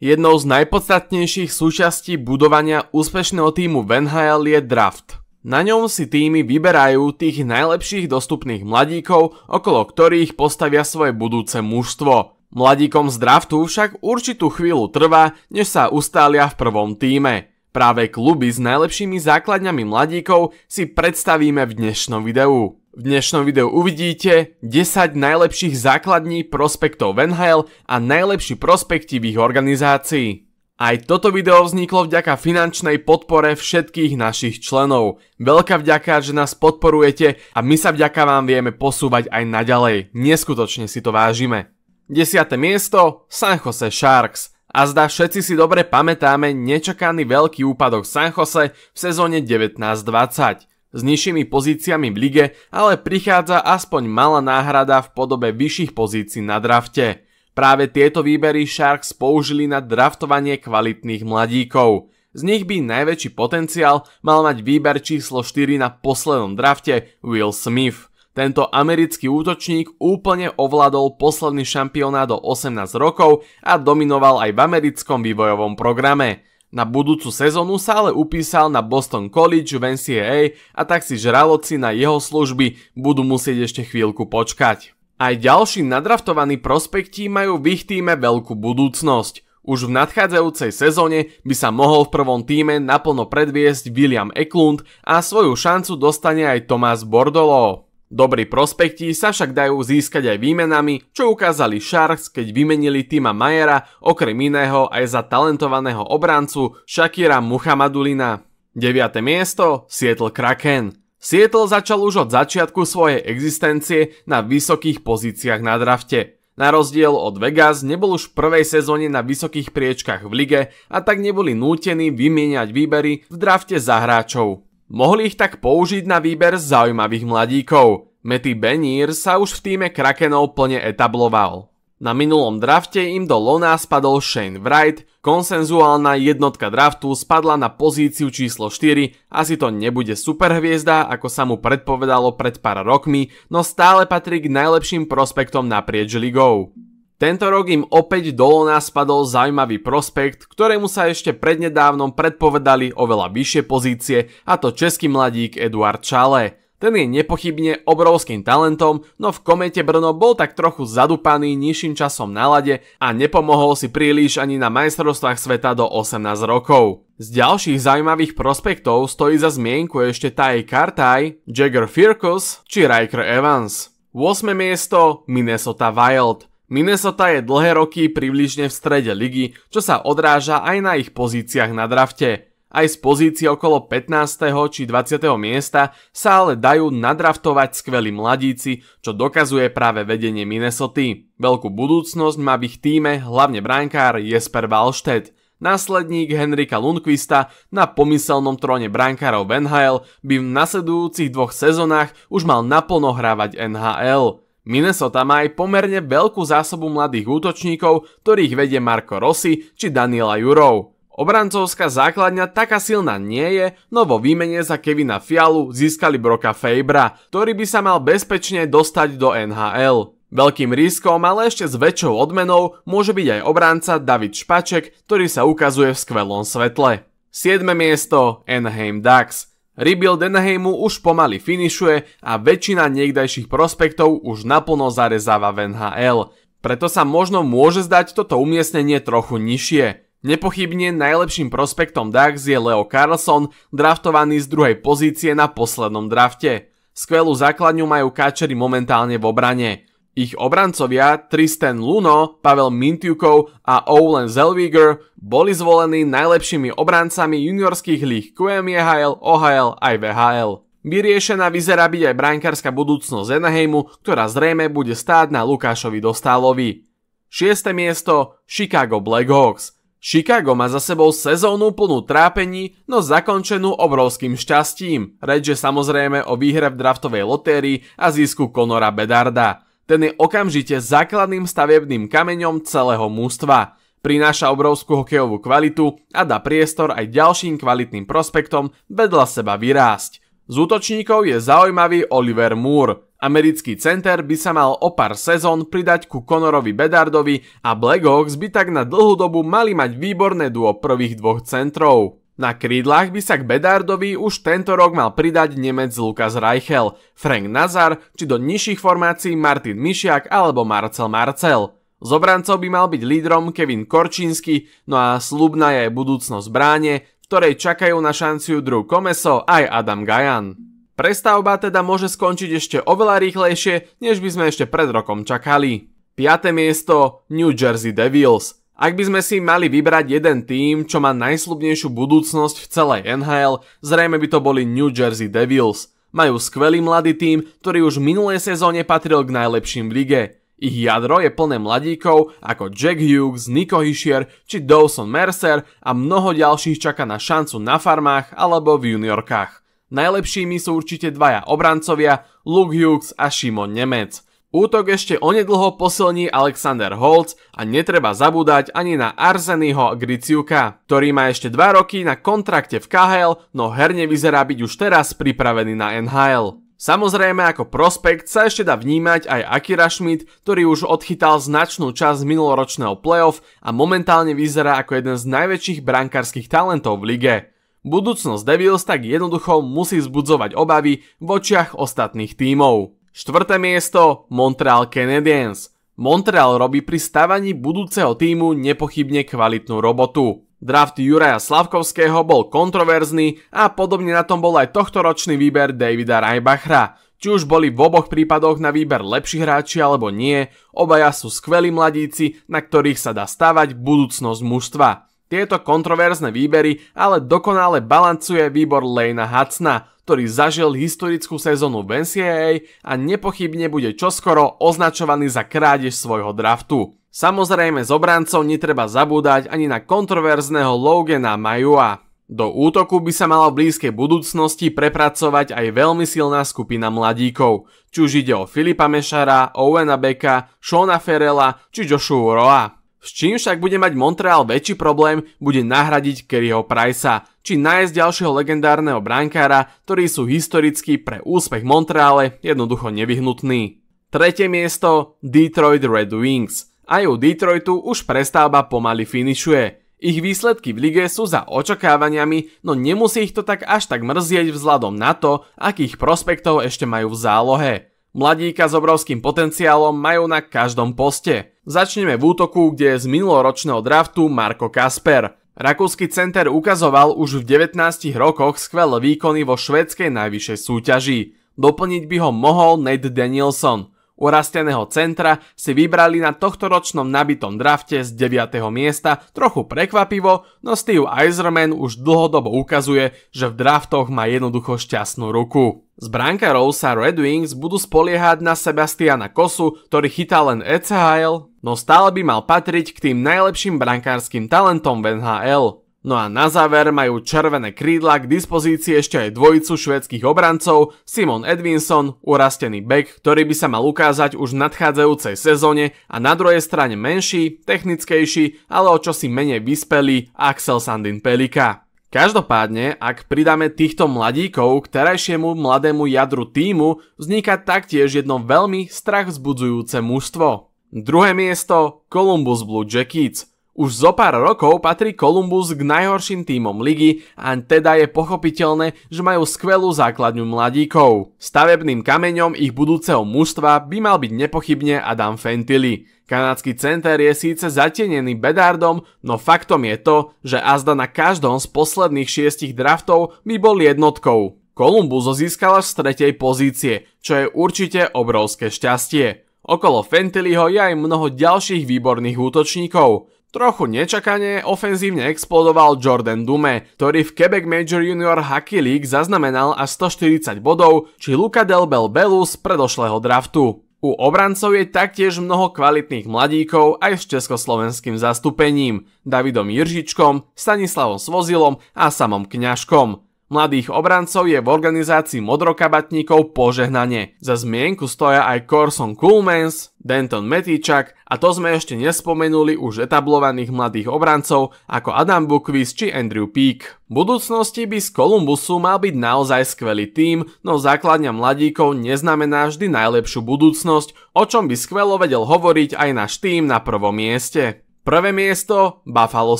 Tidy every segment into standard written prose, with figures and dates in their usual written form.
Jednou z najpodstatnejších súčastí budovania úspešného tímu v NHL je draft. Na ňom si tímy vyberajú tých najlepších dostupných mladíkov, okolo ktorých postavia svoje budúce mužstvo. Mladíkom z draftu však určitú chvíľu trvá, než sa ustália v prvom tíme. Práve kluby s najlepšími základňami mladíkov si predstavíme v dnešnom videu. V dnešnom videu uvidíte 10 najlepších základní prospektov v NHL a najlepší prospekti v ich organizácii. Aj toto video vzniklo vďaka finančnej podpore všetkých našich členov. Veľká vďaka, že nás podporujete a my sa vďaka vám vieme posúvať aj naďalej. Neskutočne si to vážime. 10. miesto San Jose Sharks. A zdá všetci si dobre pamätáme nečakaný veľký úpadok San Jose v sezóne 19-20. S nižšími pozíciami v lige, ale prichádza aspoň malá náhrada v podobe vyšších pozícií na drafte. Práve tieto výbery Sharks použili na draftovanie kvalitných mladíkov. Z nich by najväčší potenciál mal mať výber číslo 4 na poslednom drafte Will Smith. Tento americký útočník úplne ovládol posledný šampionát do 18 rokov a dominoval aj v americkom vývojovom programe. Na budúcu sezónu sa ale upísal na Boston College v NCAA a tak si žraloci na jeho služby budú musieť ešte chvíľku počkať. Aj ďalší nadraftovaní prospekti majú v ich tíme veľkú budúcnosť. Už v nadchádzajúcej sezóne by sa mohol v prvom tíme naplno predviesť William Eklund a svoju šancu dostane aj Tomás Bordolo. Dobrí prospekti sa však dajú získať aj výmenami, čo ukázali Sharks, keď vymenili Tima Mayera, okrem iného aj za talentovaného obrancu Shakira Muhammadulina. 9. miesto Seattle Kraken. Seattle začal už od začiatku svojej existencie na vysokých pozíciách na drafte. Na rozdiel od Vegas nebol už v prvej sezóne na vysokých priečkách v lige a tak neboli nútení vymieňať výbery v drafte za hráčov. Mohli ich tak použiť na výber zaujímavých mladíkov. Matty Benier sa už v tíme Krakenov plne etabloval. Na minulom drafte im do lona spadol Shane Wright, konsenzuálna jednotka draftu spadla na pozíciu číslo 4, asi to nebude superhviezda, ako sa mu predpovedalo pred pár rokmi, no stále patrí k najlepším prospektom naprieč ligou. Tento rok im opäť do lona spadol zaujímavý prospekt, ktorému sa ešte prednedávnom predpovedali oveľa vyššie pozície, a to český mladík Eduard Čale. Ten je nepochybne obrovským talentom, no v Komete Brno bol tak trochu zadupaný nižším časom na ľade a nepomohol si príliš ani na majstrovstvách sveta do 18 rokov. Z ďalších zaujímavých prospektov stojí za zmienku ešte Ty Kartaj, Jagger Firkus či Ryker Evans. 8. miesto Minnesota Wild. Minnesota je dlhé roky približne v strede ligy, čo sa odráža aj na ich pozíciách na drafte. Aj z pozície okolo 15. či 20. miesta sa ale dajú nadraftovať skvelí mladíci, čo dokazuje práve vedenie Minnesoty. Veľkú budúcnosť má v ich tíme hlavne brankár Jesper Wallstedt. Následník Henrika Lundqvista na pomyselnom tróne brankárov v NHL by v nasledujúcich 2 sezónach už mal naplno hrávať NHL. Minnesota má aj pomerne veľkú zásobu mladých útočníkov, ktorých vedie Marco Rossi či Daniela Jurov. Obrancovská základňa taká silná nie je, no vo výmene za Kevina Fialu získali Brocka Fabra, ktorý by sa mal bezpečne dostať do NHL. Veľkým riskom, ale ešte s väčšou odmenou môže byť aj obranca David Špaček, ktorý sa ukazuje v skvelom svetle. 7. miesto Anaheim Ducks. Rebuild Anaheimu už pomaly finišuje a väčšina niekdajších prospektov už naplno zarezáva v NHL. Preto sa možno môže zdať toto umiestnenie trochu nižšie. Nepochybne najlepším prospektom Ducks je Leo Carlsson, draftovaný z druhej pozície na poslednom drafte. Skvelú základňu majú káčeri momentálne v obrane. Ich obrancovia Tristan Luno, Pavel Mintyukov a Olen Zellweger boli zvolení najlepšími obrancami juniorských líg QMJHL, OHL aj VHL. Vyriešená vyzerá byť aj brankárska budúcnosť Anaheimu, ktorá zrejme bude stáť na Lukášovi Dostálovi. 6. miesto Chicago Blackhawks. Chicago má za sebou sezónu plnú trápení, no zakončenú obrovským šťastím. Reč je samozrejme o výhre v draftovej lotérii a zisku Connora Bedarda. Ten je okamžite základným stavebným kameňom celého mužstva. Prináša obrovskú hokejovú kvalitu a dá priestor aj ďalším kvalitným prospektom vedľa seba vyrásť. Z útočníkov je zaujímavý Oliver Moore. Americký center by sa mal o pár sezón pridať ku Connorovi Bedardovi a Blackhawks by tak na dlhú dobu mali mať výborné duo prvých dvoch centrov. Na krídlach by sa k Bedardovi už tento rok mal pridať Nemec Lukas Reichel, Frank Nazar či do nižších formácií Martin Myšiak alebo Marcel Marcel. Z obrancov by mal byť lídrom Kevin Korčínsky, no a sľubná je budúcnosť bráne, v ktorej čakajú na šanciu Drew Commesso aj Adam Gajan. Prestavba teda môže skončiť ešte oveľa rýchlejšie, než by sme ešte pred rokom čakali. 5. miesto New Jersey Devils. Ak by sme si mali vybrať jeden tím, čo má najsľubnejšiu budúcnosť v celej NHL, zrejme by to boli New Jersey Devils. Majú skvelý mladý tím, ktorý už v minulej sezóne patril k najlepším v lige. Ich jadro je plné mladíkov ako Jack Hughes, Nico Hischier či Dawson Mercer a mnoho ďalších čaká na šancu na farmách alebo v juniorkách. Najlepšími sú určite dvaja obrancovia, Luke Hughes a Šimon Nemec. Útok ešte onedlho posilní Alexander Holtz a netreba zabúdať ani na Arsenyho Griciuka, ktorý má ešte 2 roky na kontrakte v KHL, no herne vyzerá byť už teraz pripravený na NHL. Samozrejme ako prospekt sa ešte dá vnímať aj Akira Schmidt, ktorý už odchytal značnú časť minuloročného playoff a momentálne vyzerá ako jeden z najväčších brankárskych talentov v lige. Budúcnosť Devils tak jednoducho musí vzbudzovať obavy v očiach ostatných tímov. 4. miesto Montreal Canadiens. Montreal robí pri stavaní budúceho tímu nepochybne kvalitnú robotu. Draft Juraja Slavkovského bol kontroverzný a podobne na tom bol aj tohtoročný výber Davida Reibachera. Či už boli v oboch prípadoch na výber lepší hráči alebo nie, obaja sú skvelí mladíci, na ktorých sa dá stavať budúcnosť mužstva. Tieto kontroverzné výbery ale dokonale balancuje výbor Layna Hudsona, ktorý zažil historickú sezónu v NCAA a nepochybne bude čoskoro označovaný za krádež svojho draftu. Samozrejme z obrancov netreba zabúdať ani na kontroverzného Logana Mailloua. Do útoku by sa mala v blízkej budúcnosti prepracovať aj veľmi silná skupina mladíkov, či už ide o Filipa Mešara, Owena Becka, Seana Ferrella či Joshua Roa. S čím však bude mať Montreal väčší problém, bude nahradiť Careyho Pricea, či nájsť ďalšieho legendárneho brankára, ktorí sú historicky pre úspech Montreale jednoducho nevyhnutní. 3. miesto Detroit Red Wings. Aj u Detroitu už prestavba pomaly finišuje. Ich výsledky v lige sú za očakávaniami, no nemusí ich to tak až tak mrzieť vzhľadom na to, akých prospektov ešte majú v zálohe. Mladíka s obrovským potenciálom majú na každom poste. Začneme v útoku, kde je z minuloročného draftu Marco Kasper. Rakúsky center ukazoval už v 19 rokoch skvelé výkony vo švédskej najvyššej súťaži. Doplniť by ho mohol Nate Danielson. Urasteného centra si vybrali na tohtoročnom nabitom drafte z 9. miesta trochu prekvapivo, no Steve Yzerman už dlhodobo ukazuje, že v draftoch má jednoducho šťastnú ruku. Z brankárov sa Red Wings budú spoliehať na Sebastiana Kossu, ktorý chytá len ECHL, no stále by mal patriť k tým najlepším brankárskym talentom v NHL. No a na záver majú červené krídla k dispozícii ešte aj dvojicu švédskych obrancov Simon Edvinsson, urastený bek, ktorý by sa mal ukázať už v nadchádzajúcej sezóne, a na druhej strane menší, technickejší, ale o čosi menej vyspelý Axel Sandin Pelika. Každopádne, ak pridáme týchto mladíkov k terajšiemu mladému jadru tímu, vzniká taktiež jedno veľmi strach vzbudzujúce mužstvo. 2. miesto Columbus Blue Jackets. Už zo pár rokov patrí Columbus k najhorším tímom ligy a teda je pochopiteľné, že majú skvelú základňu mladíkov. Stavebným kameňom ich budúceho mužstva by mal byť nepochybne Adam Fantilli. Kanadský center je síce zatienený Bedardom, no faktom je to, že azda na každom z posledných 6 draftov by bol jednotkou. Columbus ho získal až z 3. pozície, čo je určite obrovské šťastie. Okolo Fantilliho je aj mnoho ďalších výborných útočníkov. Trochu nečakane ofenzívne explodoval Jordan Dume, ktorý v Quebec Major Junior Hockey League zaznamenal až 140 bodov, či Luca Del Bel z predošlého draftu. U obrancov je taktiež mnoho kvalitných mladíkov aj s československým zastúpením, Davidom Jiržičkom, Stanislavom Svozilom a samom Kňažkom. Mladých obrancov je v organizácii modrokabatníkov požehnanie. Za zmienku stoja aj Carson Coolemans, Denton Matýčak a to sme ešte nespomenuli už etablovaných mladých obrancov ako Adam Boukvist či Andrew Peake. V budúcnosti by z Columbusu mal byť naozaj skvelý tím, no základňa mladíkov neznamená vždy najlepšiu budúcnosť, o čom by skvelo vedel hovoriť aj náš tím na prvom mieste. Prvé miesto Buffalo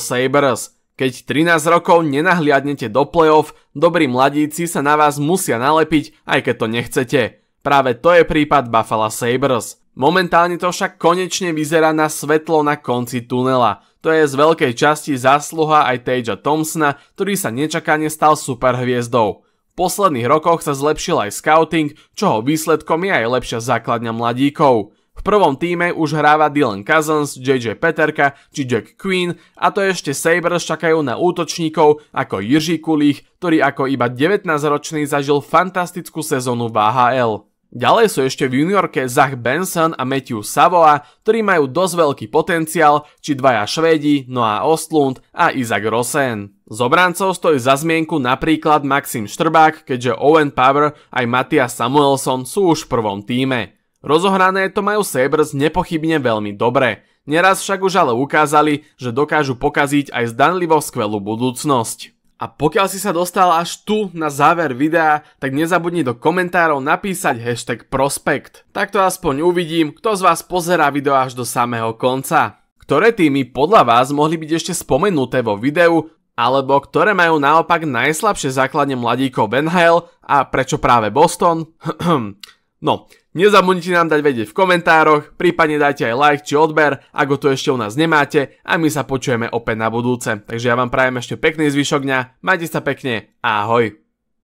Sabres. Keď 13 rokov nenahliadnete do playoff, dobrí mladíci sa na vás musia nalepiť, aj keď to nechcete. Práve to je prípad Buffalo Sabres. Momentálne to však konečne vyzerá na svetlo na konci tunela. To je z veľkej časti zásluha aj Tajea Thompsona, ktorý sa nečakane stal superhviezdou. V posledných rokoch sa zlepšil aj scouting, čoho výsledkom je aj lepšia základňa mladíkov. V prvom tíme už hráva Dylan Cousins, JJ Peterka či Jack Quinn a to ešte Sabres čakajú na útočníkov ako Jiří Kulich, ktorý ako iba 19-ročný zažil fantastickú sezónu v AHL. Ďalej sú ešte v juniorke Zach Benson a Matthew Savoie, ktorí majú dosť veľký potenciál, či dvaja Švédi, Noah Ostlund a Isaac Rosen. Z obrancov stojí za zmienku napríklad Maxim Štrbák, keďže Owen Power aj Mattias Samuelsson sú už v prvom tíme. Rozohrané to majú Sabres nepochybne veľmi dobre. Neraz však už ale ukázali, že dokážu pokaziť aj zdanlivo skvelú budúcnosť. A pokiaľ si sa dostal až tu na záver videa, tak nezabudni do komentárov napísať #prospekt. Takto aspoň uvidím, kto z vás pozerá video až do samého konca. Ktoré týmy podľa vás mohli byť ešte spomenuté vo videu, alebo ktoré majú naopak najslabšie základne mladíkov v NHL a prečo práve Boston? No, nezabudnite nám dať vedieť v komentároch, prípadne dajte aj like či odber, ak ho tu ešte u nás nemáte a my sa počujeme opäť na budúce. Takže ja vám prajem ešte pekný zvyšok dňa, majte sa pekne, ahoj.